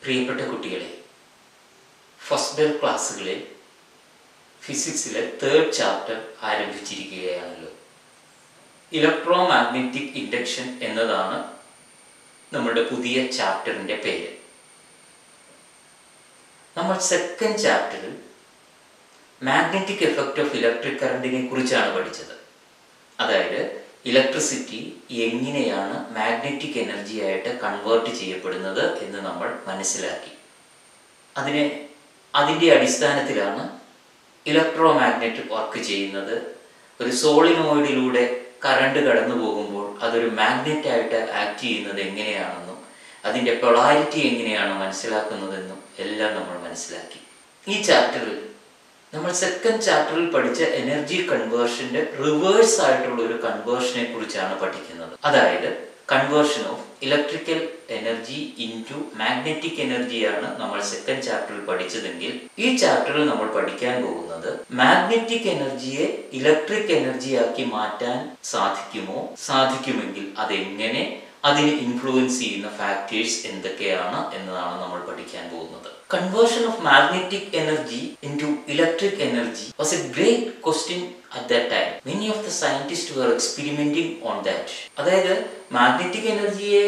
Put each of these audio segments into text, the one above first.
പ്രിയപ്പെട്ട കുട്ടികളെ, first year ക്ലാസ്സുകളിൽ ഫിസിക്സിലെ 3rd ചാപ്റ്റർ ആരംഭിച്ചിരിക്കുകയാണല്ലോ. ഇലക്ട്രോ മാഗ്നറ്റിക് ഇൻഡക്ഷൻ എന്നതാണ് നമ്മുടെ പുതിയ ചാപ്റ്ററിൻ്റെ പേര്. നമ്മൾ 2nd ചാപ്റ്ററിൽ മാഗ്നറ്റിക് എഫക്റ്റ് ഓഫ് ഇലക്ട്രിക് കറണ്ടിനെ കുറിച്ചാണ് പഠിച്ചത്. അതായത് ഇലക്ട്രിസിറ്റി എങ്ങനെയാണ് മാഗ്നറ്റിക് എനർജി ആയിട്ട് കൺവേർട്ട് ചെയ്യപ്പെടുന്നത് എന്ന് നമ്മൾ മനസ്സിലാക്കി. അതിൻ്റെ അടിസ്ഥാനത്തിലാണ് ഇലക്ട്രോ മാഗ്നറ്റ് വർക്ക് ചെയ്യുന്നത്. ഒരു സോളിനോയിഡിലൂടെ കറണ്ട് കടന്നു പോകുമ്പോൾ അതൊരു മാഗ്നറ്റായിട്ട് ആക്ട് ചെയ്യുന്നത് എങ്ങനെയാണെന്നും അതിൻ്റെ പൊളാരിറ്റി എങ്ങനെയാണ് മനസ്സിലാക്കുന്നതെന്നും എല്ലാം നമ്മൾ മനസ്സിലാക്കി. ഈ ചാപ്റ്ററിൽ നമ്മൾ 2nd ചാപ്റ്ററിൽ പഠിച്ച എനർജി കൺവേർഷൻ്റെ റിവേഴ്സ് ആയിട്ടുള്ള ഒരു കൺവേർഷനെ കുറിച്ചാണ് പഠിക്കുന്നത്. അതായത് conversion of electrical energy into magnetic എനർജിയാണ് നമ്മൾ 2nd ചാപ്റ്ററിൽ പഠിച്ചതെങ്കിൽ ഈ ചാപ്റ്ററിൽ നമ്മൾ പഠിക്കാൻ പോകുന്നത് മാഗ്നറ്റിക് എനർജിയെ ഇലക്ട്രിക് എനർജിയാക്കി മാറ്റാൻ സാധിക്കുമെങ്കിൽ അതെങ്ങനെ, അതിനെ ഇൻഫ്ലുവൻസ് ചെയ്യുന്ന ഫാക്ടേഴ്സ് എന്തൊക്കെയാണ് എന്നതാണ് നമ്മൾ പഠിക്കാൻ പോകുന്നത്. Conversion of magnetic energy into electric energy was a great question at that time. Many of the scientists were experimenting on that. അതായത് മാഗ്നറ്റിക് എനർജിയെ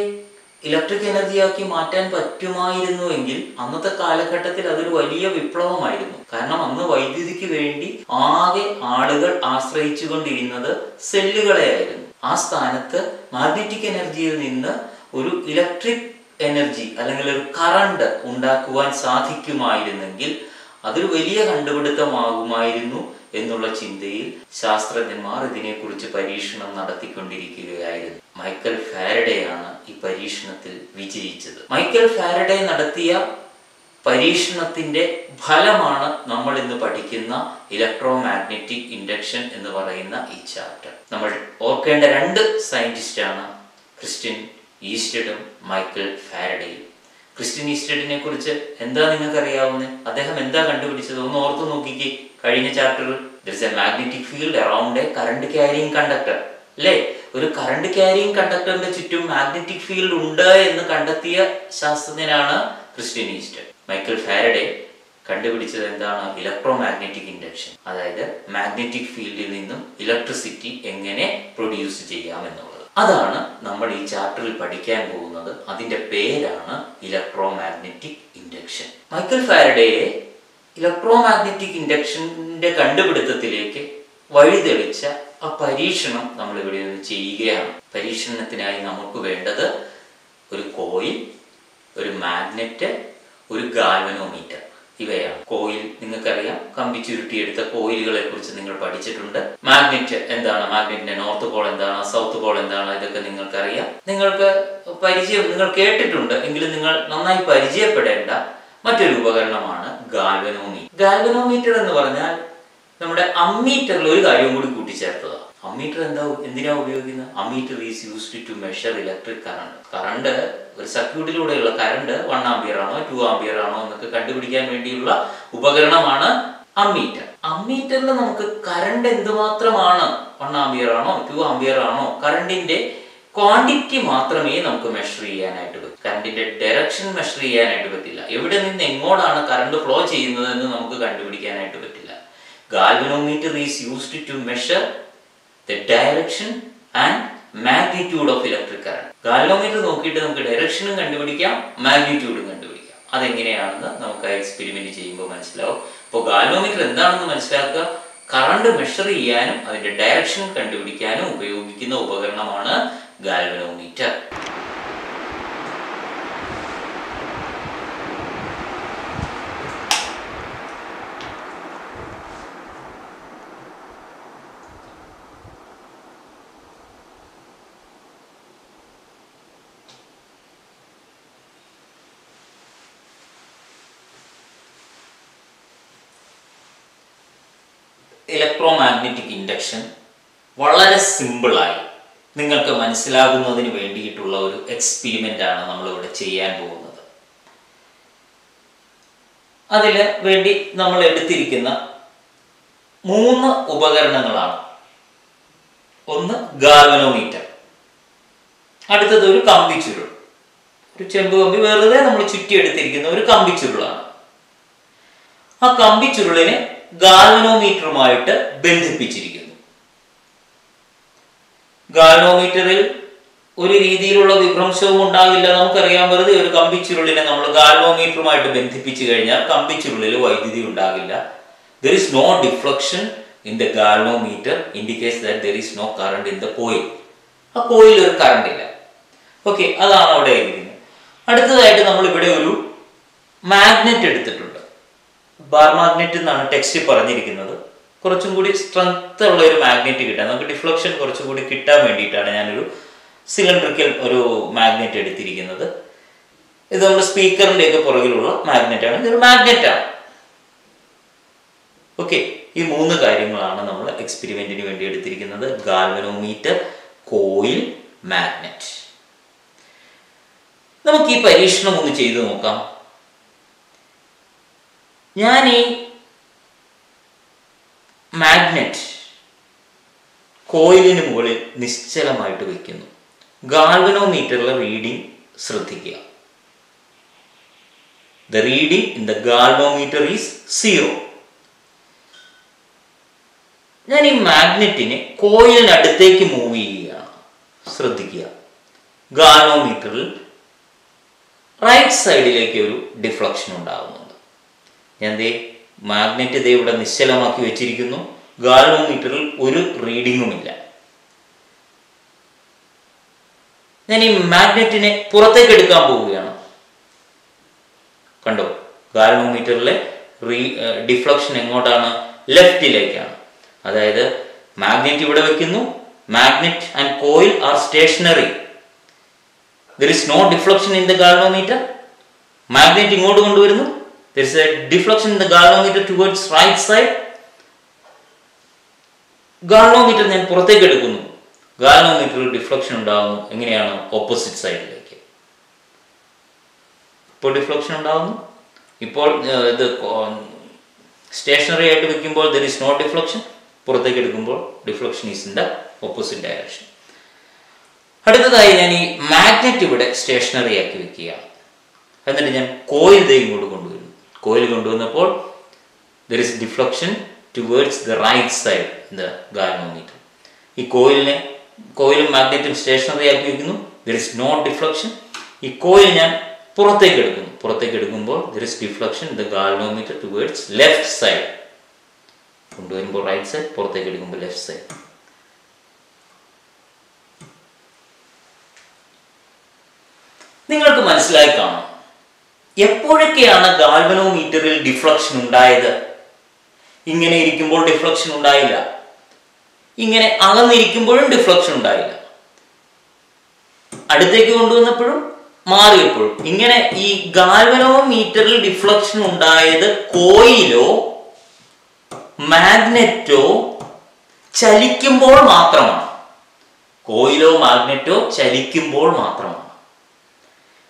ഇലക്ട്രിക് എനർജിയാക്കി മാറ്റാൻ പറ്റുമായിരുന്നുവെങ്കിൽ അന്നത്തെ കാലഘട്ടത്തിൽ അതൊരു വലിയ വിപ്ലവമായിരുന്നു. കാരണം അന്ന് വൈദ്യുതിക്ക് വേണ്ടി ആകെ ആളുകൾ ആശ്രയിച്ചുകൊണ്ടിരുന്നത് സെല്ലുകളെയായിരുന്നു. ആ സ്ഥാനത്ത് മാഗ്നറ്റിക് എനർജിയിൽ നിന്ന് ഒരു ഇലക്ട്രിക് എനർജി അല്ലെങ്കിൽ ഒരു കറണ്ട് ഉണ്ടാക്കുവാൻ സാധിക്കുമായിരുന്നെങ്കിൽ അതൊരു വലിയ കണ്ടുപിടുത്തമാകുമായിരുന്നു എന്നുള്ള ചിന്തയിൽ ശാസ്ത്രജ്ഞന്മാർ ഇതിനെക്കുറിച്ച് പരീക്ഷണം നടത്തിക്കൊണ്ടിരിക്കുകയായിരുന്നു. മൈക്കൽ ഫാരഡെയാണ് ഈ പരീക്ഷണത്തിൽ വിജയിച്ചത്. മൈക്കൽ ഫാരഡെ നടത്തിയ പരീക്ഷണത്തിന്റെ ഫലമാണ് നമ്മൾ ഇന്ന് പഠിക്കുന്ന ഇലക്ട്രോ മാഗ്നറ്റിക് ഇൻഡക്ഷൻ എന്ന് പറയുന്ന ഈ ചാപ്റ്റർ. നമ്മൾ ഓർക്കേണ്ട 2 സയന്റിസ്റ്റാണ് ക്രിസ്റ്റ്യൻ ഈസ്റ്റഡും മൈക്കൽ ഫാരഡെയും. ക്രിസ്റ്റ്യൻ ഈസ്റ്റഡിനെ കുറിച്ച് എന്താ നിങ്ങൾക്ക് അറിയാവുന്നത്? അദ്ദേഹം എന്താ കണ്ടുപിടിച്ചത്? ഒന്ന് ഓർത്തു നോക്കിക്കേ. കഴിഞ്ഞ ചാപ്റ്ററിൽ there is a magnetic field around a current carrying conductor, അല്ലേ? ഒരു കറണ്ട് ക്യാരിയിങ് കണ്ടക്ടറിന്റെ ചുറ്റും മാഗ്നറ്റിക് ഫീൽഡ് ഉണ്ട് എന്ന് കണ്ടെത്തിയ ശാസ്ത്രജ്ഞനാണ് ക്രിസ്റ്റ്യൻ ഈസ്റ്റഡ്. മൈക്കൽ ഫാരഡെ കണ്ടുപിടിച്ചത് എന്താണ്? Electro magnetic induction. അതായത് മാഗ്നറ്റിക് ഫീൽഡിൽ നിന്നും ഇലക്ട്രിസിറ്റി എങ്ങനെ പ്രൊഡ്യൂസ് ചെയ്യാം എന്നുള്ളത്. അതാണ് നമ്മൾ ഈ ചാപ്റ്ററിൽ പഠിക്കാൻ പോകുന്നത്. അതിന്റെ പേരാണ് ഇലക്ട്രോ മാഗ്നറ്റിക് ഇൻഡക്ഷൻ. മൈക്കൽ ഫാരഡെയെ ഇലക്ട്രോ മാഗ്നറ്റിക് ഇൻഡക്ഷന്റെ കണ്ടുപിടുത്തത്തിലേക്ക് വഴിതെളിച്ച ആ പരീക്ഷണം നമ്മൾ ഇവിടെ നിന്ന് ചെയ്യുകയാണ്. പരീക്ഷണത്തിനായി നമുക്ക് വേണ്ടത് ഒരു കോയിൽ, ഒരു മാഗ്നറ്റ്, ഒരു ഗാൽവനോമീറ്റർ. ഇവയാണ്. കോയിൽ നിങ്ങൾക്കറിയാം, കമ്പി ചുരുട്ടിയെടുത്ത കോയിലുകളെ കുറിച്ച് നിങ്ങൾ പഠിച്ചിട്ടുണ്ട്. മാഗ്നറ്റ് എന്താണ്, മാഗ്നറ്റിന്റെ നോർത്ത് പോൾ എന്താണ്, സൗത്ത് പോൾ എന്താണ്, ഇതൊക്കെ നിങ്ങൾക്കറിയാം. നിങ്ങൾ കേട്ടിട്ടുണ്ട് എങ്കിലും നിങ്ങൾ നന്നായി പരിചയപ്പെടേണ്ട മറ്റൊരു ഉപകരണമാണ് ഗാൽവനോമീറ്റർ. ഗാൽവനോമീറ്റർ എന്ന് പറഞ്ഞാൽ നമ്മുടെ അമ്മീറ്ററിൽ ഒരു കാര്യം കൂടി കൂട്ടിച്ചേർത്തതാണ്. അമ്മീറ്റർ എന്തിനാ ഉപയോഗിക്കുന്നത്? Ammeter is used to measure electric current. ഒരു സർക്യൂട്ടിലൂടെയുള്ള കറണ്ട് 1 ആംപിയർ ആണോ 2 ആംപിയർ ആണോ എന്നൊക്കെ കണ്ടുപിടിക്കാൻ വേണ്ടിയുള്ള ഉപകരണമാണ് അമ്മീറ്റർ. അമ്മീറ്ററിൽ നമുക്ക് കറണ്ട് എന്തുമാത്രമാണ്, 1 ആംപിയർ ആണോ 2 ആംപിയർ ആണോ, കറണ്ടിന്റെ ക്വാണ്ടിറ്റി മാത്രമേ നമുക്ക് മെഷർ ചെയ്യാനായിട്ട് പറ്റും. കറണ്ടിന്റെ ഡയറക്ഷൻ മെഷർ ചെയ്യാനായിട്ട് പറ്റില്ല. എവിടെ നിന്ന് എങ്ങോട്ടാണ് കറണ്ട് ഫ്ലോ ചെയ്യുന്നതെന്ന് നമുക്ക് കണ്ടുപിടിക്കാനായിട്ട് പറ്റില്ല. Galvanometer is used to measure the direction and magnitude of electric current. Galvanometer നോക്കിയിട്ട് നമുക്ക് ഡയറക്ഷനും കണ്ടുപിടിക്കാം, മാഗ്നിറ്റ്യൂഡും കണ്ടുപിടിക്കാം. അതെങ്ങനെയാണെന്ന് നമുക്ക് ആ എക്സ്പെരിമെന്റ് ചെയ്യുമ്പോൾ മനസ്സിലാവും. അപ്പോൾ ഗാൽവനോമീറ്റർ എന്താണെന്ന് മനസ്സിലാക്കുക. കറണ്ട് മെഷർ ചെയ്യാനും അതിന്റെ ഡയറക്ഷൻ കണ്ടുപിടിക്കാനും ഉപയോഗിക്കുന്ന ഉപകരണമാണ് ഗാൽവനോമീറ്റർ. ഇലക്ട്രോ മാഗ്നറ്റിക് ഇൻഡക്ഷൻ വളരെ സിമ്പിളായി നിങ്ങൾക്ക് മനസ്സിലാകുന്നതിന് വേണ്ടിയിട്ടുള്ള ഒരു എക്സ്പെരിമെൻ്റ് ആണ് നമ്മളിവിടെ ചെയ്യാൻ പോകുന്നത്. അതിന് വേണ്ടി നമ്മൾ എടുത്തിരിക്കുന്ന 3 ഉപകരണങ്ങളാണ്. ഒന്ന് ഗാൽവനോമീറ്റർ, അടുത്തത് ഒരു കമ്പി ചുരുൾ, ഒരു ചെമ്പ് കമ്പി വെറുതെ നമ്മൾ ചുറ്റിയെടുത്തിരിക്കുന്ന ഒരു കമ്പിച്ചുരുളാണ്. ആ കമ്പിച്ചുരുളിനെ ഗാൽവനോമീറ്ററുമായിട്ട് ബന്ധിപ്പിച്ചിരിക്കുന്നു. ഗാൽവനോമീറ്ററിൽ ഒരു രീതിയിലുള്ള വിഭ്രംശവും ഉണ്ടാകില്ല. നമുക്കറിയാം, വെറുതെ ഒരു കമ്പിച്ചുരുളിനെ നമ്മൾ ഗാൽവനോമീറ്ററുമായിട്ട് ബന്ധിപ്പിച്ചു കഴിഞ്ഞാൽ കമ്പിച്ചുരുളിൽ വൈദ്യുതി ഉണ്ടാകില്ല. There is no deflection in the galvanometer, indicates that there is no current in the coil. ആ കോയിൽ ഒരു കറണ്ട് ഇല്ല. ഓക്കെ, അതാണ് അവിടെ എഴുതിയിരിക്കുന്നത്. അടുത്തതായിട്ട് നമ്മൾ ഇവിടെ ഒരു മാഗ്നറ്റ് എടുത്തിട്ടുണ്ട്. ബാർ മാഗ്നറ്റ് എന്നാണ് ടെക്സ്റ്റ് പറഞ്ഞിരിക്കുന്നത്. കുറച്ചും കൂടി സ്ട്രെങ്ത് ഉള്ള ഒരു മാഗ്നറ്റ് കിട്ടാൻ, നമുക്ക് ഡിഫ്ലക്ഷൻ കുറച്ചും കൂടി കിട്ടാൻ വേണ്ടിയിട്ടാണ് ഞാനൊരു സിലിണ്ടറിക്കൽ ഒരു മാഗ്നറ്റ് എടുത്തിരിക്കുന്നത്. ഇത് നമ്മുടെ സ്പീക്കറിൻ്റെ ഒക്കെ പുറകിലുള്ള മാഗ്നറ്റാണ്. ഇതൊരു മാഗ്നറ്റാണ്. ഓക്കെ, ഈ 3 കാര്യങ്ങളാണ് നമ്മൾ എക്സ്പെരിമെന്റിന് വേണ്ടി എടുത്തിരിക്കുന്നത്: ഗാൽവനോമീറ്റർ, കോയിൽ, മാഗ്നറ്റ്. നമുക്ക് ഈ പരീക്ഷണം ഒന്ന് ചെയ്തു നോക്കാം. ഞാൻ ഈ മാഗ്നറ്റ് കോയിലിന് മുകളിൽ നിശ്ചലമായിട്ട് വയ്ക്കുന്നു. ഗാൽവനോമീറ്ററിലെ റീഡിംഗ് ശ്രദ്ധിക്കുക. The reading in the galvanometer is 0. ഞാൻ ഈ മാഗ്നറ്റിനെ കോയിലിനടുത്തേക്ക് മൂവ് ചെയ്യുകയാണ്. ശ്രദ്ധിക്കുക, ഗാൽവനോമീറ്ററിൽ റൈറ്റ് സൈഡിലേക്ക് ഒരു ഡിഫ്ലക്ഷൻ ഉണ്ടാകുന്നുണ്ട്. ഞാൻ മാഗ്നറ്റ് ഇവിടെ നിശ്ചലമാക്കി വെച്ചിരിക്കുന്നു. ഗാൽവനോമീറ്ററിൽ ഒരു റീഡിങ്ങുമില്ല. ഞാൻ ഈ മാഗ്നറ്റിനെ പുറത്തേക്ക് എടുക്കാൻ പോവുകയാണ്. കണ്ടോ, ഗാൽവനോമീറ്ററിലെ ഡിഫ്ലക്ഷൻ എങ്ങോട്ടാണ്? ലെഫ്റ്റിലേക്കാണ്. അതായത് മാഗ്നറ്റ് ഇവിടെ വെക്കുന്നു. Magnet and coil are stationary. There is no deflection in the galvanometer. Magnet ഇങ്ങോട്ട് കൊണ്ടുവരുന്നു. There is a deflection in the galvanometer towards right side. Galvanometer ഞാൻ പുറത്തേക്ക് എടുക്കുന്നു. ഗാൽവനോമീറ്ററിൽ ഡിഫ്ലക്ഷൻ ഉണ്ടാകുന്നു. എങ്ങനെയാണ്? ഓപ്പോസിറ്റ് സൈഡിലേക്ക്. ഇപ്പോൾ ഡിഫ്ലക്ഷൻ ഉണ്ടാകുന്നു. ഇപ്പോൾ ഇത് സ്റ്റേഷനറി ആയിട്ട് വെക്കുമ്പോൾ there is no deflection. പുറത്തേക്ക് എടുക്കുമ്പോൾ deflection is in the opposite direction. അടുത്തതായി ഞാൻ ഈ മാഗ്നറ്റ് ഇവിടെ സ്റ്റേഷനറി ആക്കി വെക്കുകയാണ്. എന്നിട്ട് ഞാൻ കോയിൽ ഇങ്ങോട്ട് കൊണ്ടുവരുന്നു. കോയിൽ കൊണ്ടുവന്നപ്പോൾ there is deflection towards the right side in the galvanometer. ഈ കോയിലും മാഗ്നറ്റും സ്റ്റേഷനറി ആക്കി വെക്കുന്നു. there is no deflection. ഈ കോയിൽ ഞാൻ പുറത്തേക്ക് എടുക്കുന്നു. പുറത്തേക്ക് എടുക്കുമ്പോൾ there is deflection in the galvanometer towards left side. കൊണ്ടുവരുമ്പോൾ റൈറ്റ് സൈഡ്, പുറത്തേക്ക് എടുക്കുമ്പോൾ ലെഫ്റ്റ് സൈഡ്. നിങ്ങൾക്ക് മനസ്സിലായി കാണാം എപ്പോഴൊക്കെയാണ് ഗാൽവനോമീറ്ററിൽ ഡിഫ്ലക്ഷൻ ഉണ്ടായത്. ഇങ്ങനെ ഇരിക്കുമ്പോൾ ഡിഫ്ലക്ഷൻ ഉണ്ടായില്ല. ഇങ്ങനെ അകന്നിരിക്കുമ്പോഴും ഡിഫ്ലക്ഷൻ ഉണ്ടായില്ല. അടുത്തേക്ക് കൊണ്ടുവന്നപ്പോഴും മാറിയപ്പോഴും. ഇങ്ങനെ ഈ ഗാൽവനോമീറ്ററിൽ ഡിഫ്ലക്ഷൻ ഉണ്ടായത് കോയിലോ മാഗ്നറ്റോ ചലിക്കുമ്പോൾ മാത്രമാണ്. കോയിലോ മാഗ്നറ്റോ ചലിക്കുമ്പോൾ മാത്രമാണ്.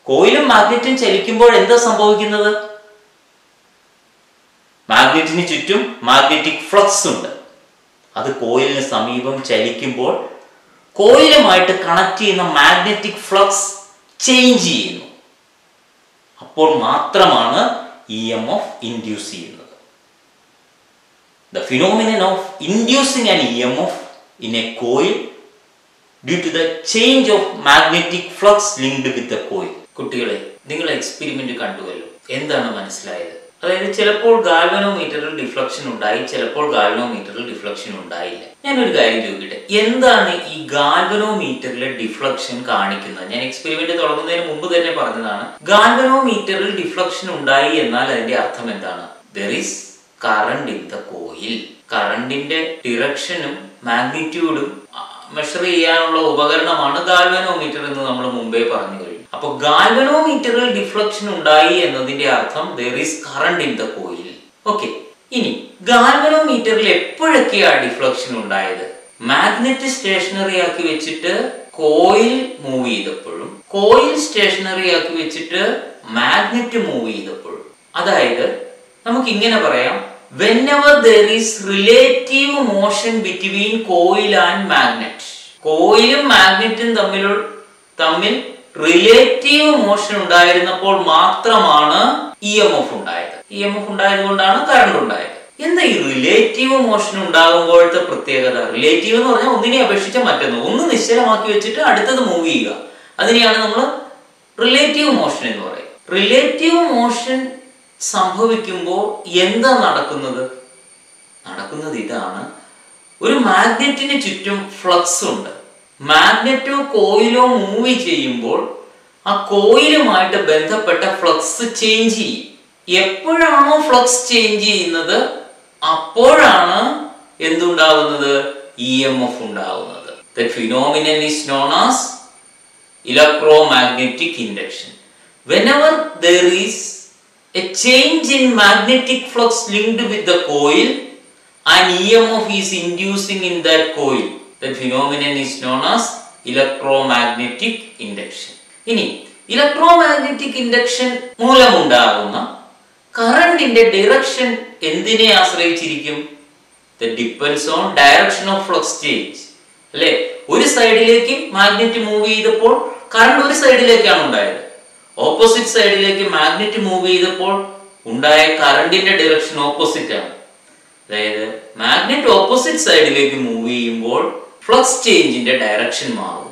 കോയിലും മാഗ്നറ്റും ചലിക്കുമ്പോൾ എന്താ സംഭവിക്കുന്നത്? മാഗ്നറ്റിന് ചുറ്റും മാഗ്നറ്റിക് ഫ്ലക്സ് ഉണ്ട്. അത് കോയിലിന് സമീപം ചലിക്കുമ്പോൾ കോയിലുമായിട്ട് കണക്ട് ചെയ്യുന്ന മാഗ്നറ്റിക് ഫ്ലക്സ് ചേഞ്ച് ചെയ്യുന്നു. അപ്പോൾ മാത്രമാണ് EMF ഇൻഡ്യൂസ് ചെയ്യുന്നത്. The phenomenon of inducing an EMF in a coil due to the change of magnetic flux linked with the coil. കുട്ടികളെ, നിങ്ങൾ എക്സ്പെരിമെന്റ് കണ്ടുവല്ലോ. എന്താണ് മനസ്സിലായത്? അതായത് ചിലപ്പോൾ ഗാൽവനോമീറ്ററിൽ ഡിഫ്ലക്ഷൻ ഉണ്ടായി, ചിലപ്പോൾ ഗാൽവനോമീറ്ററിൽ ഡിഫ്ലക്ഷൻ ഉണ്ടായില്ല. ഞാനൊരു കാര്യം ചോദിക്കട്ടെ, എന്താണ് ഈ ഗാൽവനോമീറ്ററിലെ ഡിഫ്ലക്ഷൻ കാണിക്കുന്നത്? ഞാൻ എക്സ്പെരിമെന്റ് തുടങ്ങുന്നതിന് മുമ്പ് തന്നെ പറഞ്ഞതാണ്, ഗാൽവനോമീറ്ററിൽ ഡിഫ്ലക്ഷൻ ഉണ്ടായി എന്നാൽ അതിന്റെ അർത്ഥം എന്താണ്? There is current in the coil. കറണ്ടിന്റെ ഡിറക്ഷനും മാഗ്നിറ്റ്യൂഡും മെഷർ ചെയ്യാനുള്ള ഉപകരണമാണ് ഗാൽവനോമീറ്റർ എന്ന് നമ്മൾ മുമ്പേ പറഞ്ഞു കഴിഞ്ഞു. അപ്പൊ ഗാൽവനോമീറ്ററിൽ ഡിഫ്ലക്ഷൻ ഉണ്ടായി എന്നതിന്റെ അർത്ഥം there is current in the coil. Okay, ഇനി ഗാൽവനോമീറ്ററിൽ എപ്പോഴൊക്കെയാണ് ഡിഫ്ലക്ഷൻ ഉണ്ടായത്? മാഗ്നറ്റ് സ്റ്റേഷനറി ആക്കി വെച്ചിട്ട് കോയിൽ മൂവ് ചെയ്തപ്പോഴും, കോയിൽ സ്റ്റേഷനറി ആക്കി വെച്ചിട്ട് മാഗ്നറ്റ് മൂവ് ചെയ്തപ്പോഴും. അതായത് നമുക്ക് ഇങ്ങനെ പറയാം, whenever there is relative motion between coil and magnet. കോയിലും മാഗ്നറ്റും തമ്മിൽ റിലേറ്റീവ് മോഷൻ ഉണ്ടായിരുന്നപ്പോൾ മാത്രമാണ് EMF ഉണ്ടായത്. EMF ഉണ്ടായത് കൊണ്ടാണ് കറണ്ട് ഉണ്ടായത്. എന്താ ഈ റിലേറ്റീവ് മോഷൻ ഉണ്ടാകുമ്പോഴത്തെ പ്രത്യേകത? റിലേറ്റീവ് എന്ന് പറഞ്ഞാൽ ഒന്നിനെ അപേക്ഷിച്ച് മറ്റൊന്ന്, ഒന്ന് നിശ്ചലമാക്കി വെച്ചിട്ട് അടുത്തത് മൂവ് ചെയ്യുക, അതിനെയാണ് നമ്മൾ റിലേറ്റീവ് മോഷൻ എന്ന് പറയുന്നത്. റിലേറ്റീവ് മോഷൻ സംഭവിക്കുമ്പോൾ എന്താ നടക്കുന്നത്? ഇതാണ്. ഒരു മാഗ്നറ്റിന് ചുറ്റും ഫ്ലക്സ് ഉണ്ട്. മാഗ്നറ്റോ കോയിലോ മൂവ് ചെയ്യുമ്പോൾ ആ കോയിലുമായിട്ട് ബന്ധപ്പെട്ട ഫ്ലക്സ് ചേഞ്ച് ചെയ്യും. എപ്പോഴാണോ ഫ്ലക്സ് ചേഞ്ച് ചെയ്യുന്നത് അപ്പോഴാണ് എന്തുണ്ടാകുന്നത്? EMF ഉണ്ടാകുന്നത്. That phenomenon is known as electromagnetic induction. Whenever there is a change in magnetic flux linked with the coil, an EMF is inducing in that coil. That phenomenon is known as electromagnetic induction. ഇനി electromagnetic induction മൂലമുണ്ടാകുന്ന കറണ്ടിന്റെ direction എന്തിനെ ആശ്രയിച്ചിരിക്കും? That depends on direction of flux change. അല്ലേ? ഒരു സൈഡിലേക്ക് magnet move ചെയ്തപ്പോൾ current ഒരു സൈഡിലേക്കാണ് ഉണ്ടായത്. ഓപ്പോസിറ്റ് സൈഡിലേക്ക് മാഗ്നറ്റ് മൂവ് ചെയ്തപ്പോൾ ഉണ്ടായ കറണ്ടിന്റെ ഡയറക്ഷൻ ഓപ്പോസിറ്റ് ആണ്. അതായത് മാഗ്നറ്റ് ഓപ്പോസിറ്റ് സൈഡിലേക്ക് മൂവ് ചെയ്യുമ്പോൾ ഫ്ലക്സ് ചേഞ്ചിന്റെ ഡയറക്ഷൻ മാറുന്നു.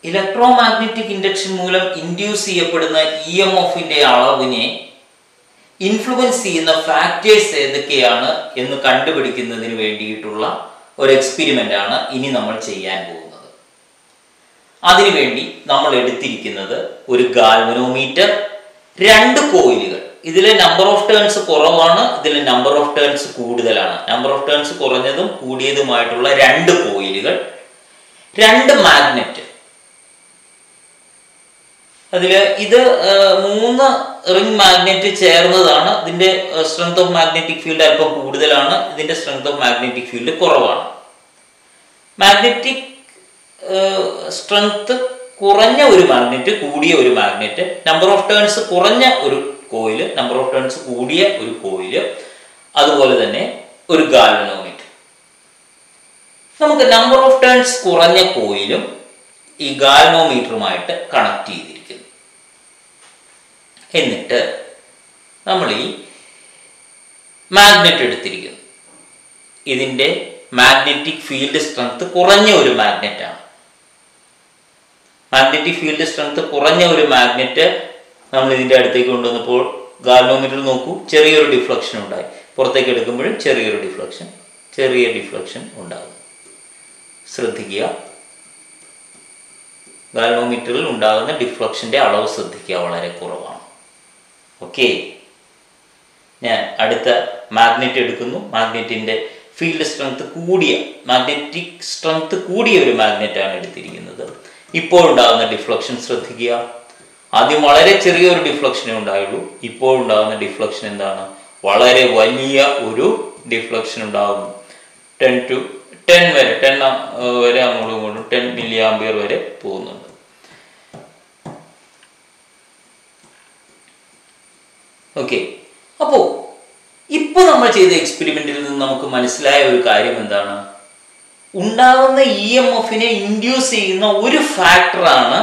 ഇലക്ട്രോമാഗ്നറ്റിക് ഇൻഡക്ഷൻ മൂലം ഇൻഡ്യൂസ് ചെയ്യപ്പെടുന്ന EMFന്റെ അളവിനെ ഇൻഫ്ലുവൻസ് ചെയ്യുന്ന ഫാക്ടേഴ്സ് ഏതൊക്കെയാണ് എന്ന് കണ്ടുപിടിക്കുന്നതിന് വേണ്ടിയിട്ടുള്ള ഒരു എക്സ്പെരിമെന്റ് ആണ് ഇനി നമ്മൾ ചെയ്യാൻ പോകുന്നത്. അതിനുവേണ്ടി നമ്മൾ എടുത്തിരിക്കുന്നത് ഒരു ഗാൽവനോമീറ്റർ, 2 കോയിലുകൾ. ഇതിലെ നമ്പർ ഓഫ് ടേൺസ് കുറവാണ്, ഇതിലെ നമ്പർ ഓഫ് ടേൺസ് കൂടുതലാണ്. നമ്പർ ഓഫ് ടേൺസ് കുറഞ്ഞതും കൂടിയതുമായിട്ടുള്ള 2 കോയിലുകൾ, 2 മാഗ്നറ്റ്. അതിൽ ഇത് 3 റിംഗ് മാഗ്നറ്റ് ചേർന്നതാണ്. ഇതിന്റെ സ്ട്രെങ്ത് ഓഫ് മാഗ്നറ്റിക് ഫീൽഡ് അല്പം കൂടുതലാണ്, ഇതിന്റെ സ്ട്രെങ്ത് ഓഫ് മാഗ്നറ്റിക് ഫീൽഡ് കുറവാണ്. മാഗ്നറ്റിക് സ്ട്രെങ്ത് കുറഞ്ഞ ഒരു മാഗ്നറ്റ്, കൂടിയ ഒരു മാഗ്നറ്റ്, നമ്പർ ഓഫ് ടേൺസ് കുറഞ്ഞ ഒരു കോയില്, നമ്പർ ഓഫ് ടേൺസ് കൂടിയ ഒരു കോയില്, അതുപോലെ തന്നെ ഒരു ഗാൽവനോമീറ്റർ. നമുക്ക് നമ്പർ ഓഫ് ടേൺസ് കുറഞ്ഞ കോയിലും ഈ ഗാൽവനോമീറ്ററുമായിട്ട് കണക്ട് ചെയ്തിരിക്കുന്നു. എന്നിട്ട് നമ്മൾ ഈ മാഗ്നറ്റ് എടുത്തിരിക്കുന്നു. ഇതിന്റെ മാഗ്നറ്റിക് ഫീൽഡ് സ്ട്രെങ്ത് കുറഞ്ഞ ഒരു മാഗ്നറ്റ് ആണ്. മാഗ്നറ്റിക് ഫീൽഡ് സ്ട്രെങ്ത് കുറഞ്ഞ ഒരു മാഗ്നറ്റ് നമ്മൾ ഇതിന്റെ അടുത്തേക്ക് കൊണ്ടുവന്നപ്പോൾ ഗാൽവനോമീറ്റർ നോക്കൂ, ചെറിയൊരു ഡിഫ്ലക്ഷൻ ഉണ്ടായി. പുറത്തേക്ക് എടുക്കുമ്പോഴും ചെറിയ ഡിഫ്ലക്ഷൻ ഉണ്ടാകും. ശ്രദ്ധിക്കുക, ഗാൽവനോമീറ്ററിൽ ഉണ്ടാകുന്ന ഡിഫ്ലക്ഷന്റെ അളവ് ശ്രദ്ധിക്കുക, വളരെ കുറവാണ്. ഓക്കെ, ഞാൻ അടുത്ത മാഗ്നറ്റ് എടുക്കുന്നു. മാഗ്നറ്റിന്റെ ഫീൽഡ് സ്ട്രെങ്ത് കൂടിയ, മാഗ്നറ്റിക് സ്ട്രെങ്ത് കൂടിയ ഒരു മാഗ്നറ്റ് ആണ് എടുത്തിരിക്കുന്നത്. ഇപ്പോൾ ഉണ്ടാകുന്ന ഡിഫ്ലക്ഷൻ ശ്രദ്ധിക്കുക. ആദ്യം വളരെ ചെറിയൊരു ഡിഫ്ലക്ഷനേ ഉണ്ടായുള്ളൂ. ഇപ്പോൾ ഉണ്ടാകുന്ന ഡിഫ്ലക്ഷൻ എന്താണ്? വളരെ വലിയ ഒരു ഡിഫ്ലക്ഷൻ ഉണ്ടാകുന്നു. 10 വരെ അങ്ങോട്ടും ഇങ്ങോട്ടും 10 മില്ലി ആംപിയർ വരെ പോകുന്നുണ്ട്. ഓക്കെ, അപ്പോ ഇപ്പൊ നമ്മൾ ചെയ്ത എക്സ്പെരിമെന്റിൽ നിന്ന് നമുക്ക് മനസ്സിലായ ഒരു കാര്യം എന്താണ്? ഉണ്ടാകുന്ന EMFനെ ഇൻഡ്യൂസ് ചെയ്യുന്ന ഒരു ഫാക്ടറാണ്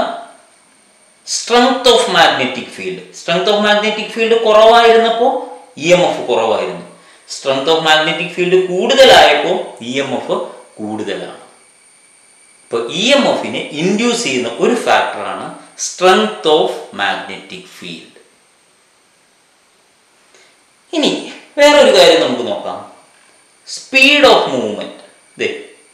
strength of magnetic field. Strength of magnetic field കുറവായിരുന്നപ്പോൾ EMF കുറവായിരുന്നു. സ്ട്രെങ്ത് ഓഫ് മാഗ്നറ്റിക് ഫീൽഡ് കൂടുതലായപ്പോൾ EMF കൂടുതലാണ്. ഇപ്പോൾ EMFനെ ഇൻഡ്യൂസ് ചെയ്യുന്ന ഒരു ഫാക്ടറാണ് സ്ട്രെങ്ത് ഓഫ് മാഗ്നറ്റിക് ഫീൽഡ്. ഇനി വേറൊരു കാര്യം നമുക്ക് നോക്കാം, സ്പീഡ് ഓഫ് മൂവ്മെന്റ്.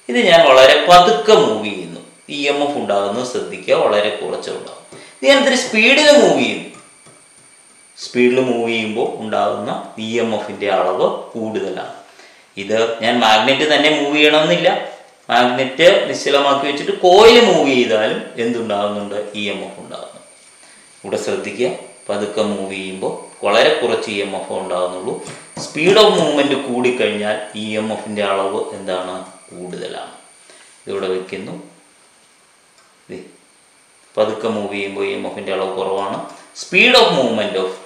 ഇത് ഞാൻ വളരെ പതുക്കെ മൂവ് ചെയ്യുന്നു, EMF ഉണ്ടാകുന്നത് ശ്രദ്ധിക്കുക, വളരെ കുറച്ചുണ്ടാകും. ഞാൻ ഇത്തിരി സ്പീഡിൽ മൂവ് ചെയ്യുന്നു. സ്പീഡിൽ മൂവ് ചെയ്യുമ്പോൾ ഉണ്ടാകുന്ന EMFന്റെ അളവ് കൂടുതലാണ്. ഇത് ഞാൻ മാഗ്നറ്റ് തന്നെ മൂവ് ചെയ്യണമെന്നില്ല. മാഗ്നറ്റ് നിശ്ചലമാക്കി വെച്ചിട്ട് കോയിൽ മൂവ് ചെയ്താലും എന്തുണ്ടാകുന്നുണ്ട്? EMF ഉണ്ടാകുന്നു. ഇവിടെ ശ്രദ്ധിക്കുക, പതുക്കെ മൂവ് ചെയ്യുമ്പോൾ വളരെ കുറച്ച് EMF ഉണ്ടാകുന്നുള്ളൂ. സ്പീഡ് ഓഫ് മൂവ്മെന്റ് കൂടിക്കഴിഞ്ഞാൽ EMFന്റെ അളവ് എന്താണ്? കൂടുതലാണ്. ഇതിവിടെ വെക്കുന്നു. പതുക്കെ മൂവ് ചെയ്യുമ്പോൾ EMFന്റെ അളവ് കുറവാണ്. Speed of movement of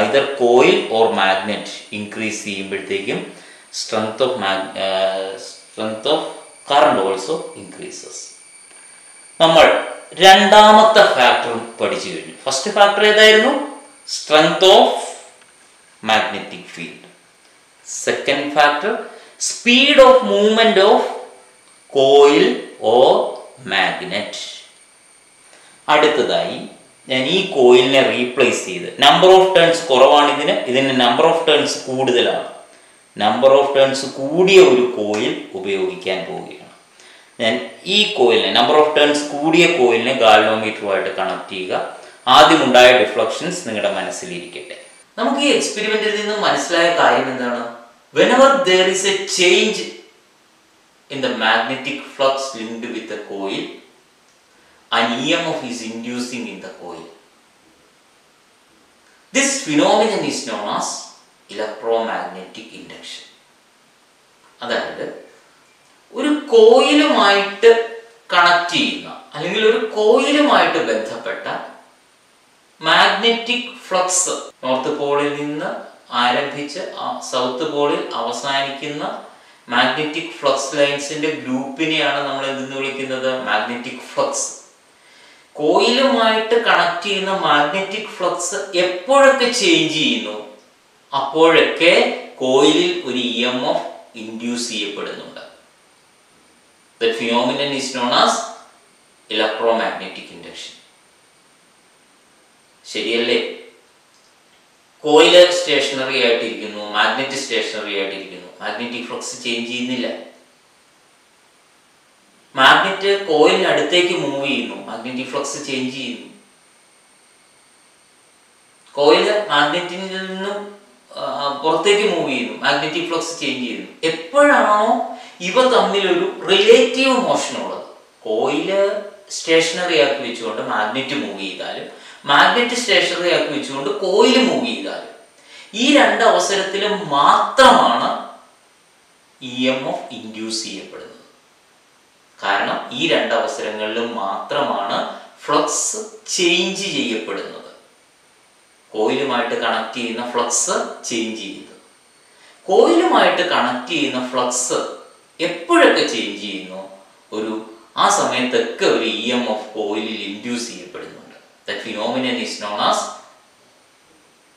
either coil or magnet increase ചെയ്യുമ്പോഴത്തേക്കും strength of current also increases. നമ്മൾ രണ്ടാമത്തെ ഫാക്ടർ പഠിച്ചു കഴിഞ്ഞു. ഫസ്റ്റ് ഫാക്ടർ ഏതായിരുന്നു? Strength of magnetic field. Second factor speed of movement of coil or magnet. അടുത്തതായി ഞാൻ ഈ കോയിലിനെ റീപ്ലേസ് ചെയ്ത്, നമ്പർ ഓഫ് ടേൺസ് കുറവാണ് ഇതിന് നമ്പർ ഓഫ് ടേൺസ് കൂടുതലാണ്. നമ്പർ ഓഫ് ടേൺസ് കൂടിയ ഒരു കോയിൽ ഉപയോഗിക്കാൻ പോവുകയാണ്. ഞാൻ ഈ കോയിലിനെ, നമ്പർ ഓഫ് ടേൺസ് കൂടിയ കോയിലിനെ ഗാൽവനോമീറ്ററുമായിട്ട് കണക്ട് ചെയ്യുക. ആദ്യമുണ്ടായ ഡിഫ്ലക്ഷൻസ് നിങ്ങളുടെ മനസ്സിലിരിക്കട്ടെ. നമുക്ക് ഈ എക്സ്പെരിമെന്റിൽ നിന്ന് മനസ്സിലായ കാര്യം എന്താണ്? whenever there is a change in the magnetic flux linked with the coil, an EMF is inducing in the coil. This phenomenon is known as electromagnetic induction. അതായത് ഒരു കോയിലുമായിട്ട് കണക്ട് ചെയ്യുന്ന അല്ലെങ്കിൽ ഒരു കോയിലുമായിട്ട് ബന്ധപ്പെട്ട മാഗ്നറ്റിക് ഫ്ലക്സ് നോർത്ത് പോളിൽ നിന്ന് ആരംഭിച്ച് south പോളിൽ അവസാനിക്കുന്ന magnetic flux ലൈൻസിന്റെ ഗ്രൂപ്പിനെയാണ് നമ്മൾ എന്തെന്ന് വിളിക്കുന്നത്? Magnetic flux. കോയിലുമായിട്ട് കണക്ട് ചെയ്യുന്ന മാഗ്നറ്റിക് ഫ്ലക്സ് എപ്പോഴൊക്കെ ചേഞ്ച് ചെയ്യുന്നു അപ്പോഴൊക്കെ കോയിലിൽ ഒരു EMF ഇൻഡ്യൂസ് ചെയ്യപ്പെടുന്നുണ്ട്. That phenomenon is known as electromagnetic induction. ശരിയല്ലേ? കോയില് സ്റ്റേഷനറി ആയിട്ടിരിക്കുന്നു, മാഗ്നറ്റ് സ്റ്റേഷനറി ആയിട്ടിരിക്കുന്നു, മാഗ്നറ്റിക് ഫ്ലക്സ് ചേഞ്ച് ചെയ്യുന്നില്ല. മാഗ്നറ്റ് കോയിലിന് അടുത്തേക്ക് മൂവ് ചെയ്യുന്നു, മാഗ്നറ്റിക് ഫ്ലക്സ് ചേഞ്ച് ചെയ്യുന്നു. കോയില് മാഗ്നറ്റിൽ നിന്നും പുറത്തേക്ക് മൂവ് ചെയ്യുന്നു, മാഗ്നറ്റിക് ഫ്ലക്സ് ചേഞ്ച് ചെയ്യുന്നു. എപ്പോഴാണോ ഇവ തമ്മിലൊരു റിലേറ്റീവ് മോഷൻ ഉള്ളത്, കോയില് സ്റ്റേഷനറി ആക്കി വെച്ചുകൊണ്ട് മാഗ്നറ്റ് മൂവ് ചെയ്താലും മാഗ്നറ്റ് സ്റ്റേഷനറി ആക്കി വെച്ചുകൊണ്ട് കോയിൽ മൂവ് ചെയ്താലും ഈ രണ്ട് അവസരത്തിലും മാത്രമാണ് EMF ഇൻഡ്യൂസ് ചെയ്യപ്പെടുന്നത്. കാരണം ഈ രണ്ട് അവസരങ്ങളിലും മാത്രമാണ് ഫ്ലക്സ് ചേഞ്ച് ചെയ്യപ്പെടുന്നത്. കോയിലുമായിട്ട് കണക്ട് ചെയ്യുന്ന ഫ്ലക്സ് ചേഞ്ച് ചെയ്യുന്നത്. കോയിലുമായിട്ട് കണക്ട് ചെയ്യുന്ന ഫ്ലക്സ് എപ്പോഴൊക്കെ ചേഞ്ച് ചെയ്യുന്നു ആ സമയത്തൊക്കെ ഒരു EMF കോയിലിൽ ഇൻഡ്യൂസ് ചെയ്യപ്പെടുന്നുണ്ട്. That phenomenon is known as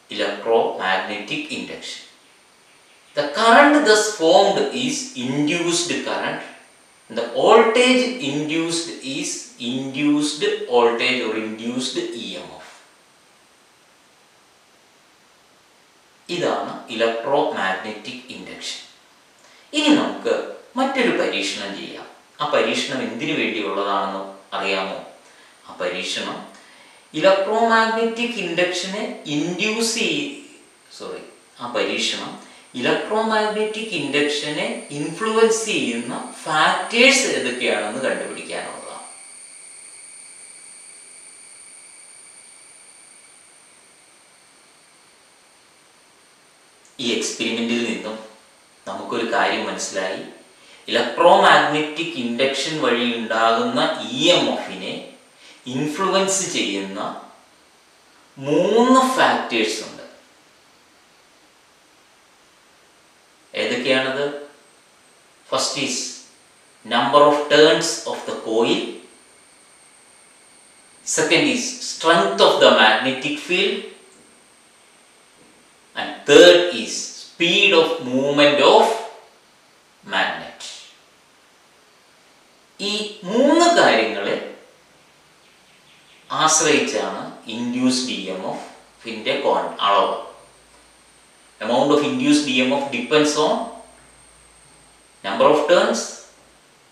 electromagnetic induction. The current thus formed is induced current. The voltage induced is induced voltage or induced EMF. ഇതാണ് ഇലക്ട്രോമാഗ്നറ്റിക് ഇൻഡക്ഷൻ. ഇനി നമുക്ക് മറ്റൊരു പരീക്ഷണം ചെയ്യാം. ആ പരീക്ഷണം എന്തിനു വേണ്ടിയുള്ളതാണെന്ന് അറിയാമോ? ആ പരീക്ഷണം ഇലക്ട്രോമാഗ്നറ്റിക് ഇൻഡക്ഷനെ ഇലക്ട്രോമാഗ്നറ്റിക് ഇൻഡക്ഷനെ ഇൻഫ്ലുവൻസ് ചെയ്യുന്ന ഫാക്ടേഴ്സ് ഏതൊക്കെയാണെന്ന് കണ്ടുപിടിക്കാനുള്ളതാണ്. ഈ എക്സ്പെരിമെന്റിൽ നിന്നും നമുക്കൊരു കാര്യം മനസ്സിലായി. ഇലക്ട്രോമാഗ്നറ്റിക് ഇൻഡക്ഷൻ വഴി ഉണ്ടാകുന്ന EMFനെ ഇൻഫ്ലുവൻസ് ചെയ്യുന്ന 3 ഫാക്ടേഴ്സ് ഉണ്ട്. ഏതൊക്കെയാണത്? First is number of turns of the coil. Second is strength of the magnetic field. And third is speed of movement of magnet. ഈ 3 കാര്യങ്ങളെ ആശ്രയിച്ചാണ് ഇൻഡ്യൂസ്ഡ് EMFന്റെ അളവ്. Amount of induced EMF depends on number of turns,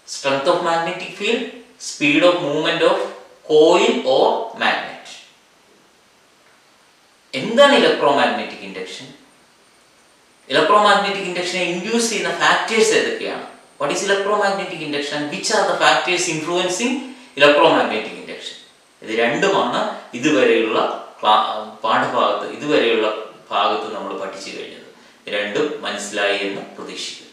strength of magnetic field, speed of movement of coil or magnet. എന്താണ് electromagnetic induction? Electromagnetic ഇൻഡക്ഷനെ induce ചെയ്യുന്ന factors ഏതൊക്കെയാണ്? What is electromagnetic induction? Which are the factors influencing electromagnetic induction? ഇത് രണ്ടുമാണ് ഇതുവരെയുള്ള ഭാഗത്ത് നമ്മൾ പഠിച്ചു കഴിഞ്ഞത്. രണ്ടും മനസ്സിലായി എന്ന് പ്രതീക്ഷിക്കുന്നു.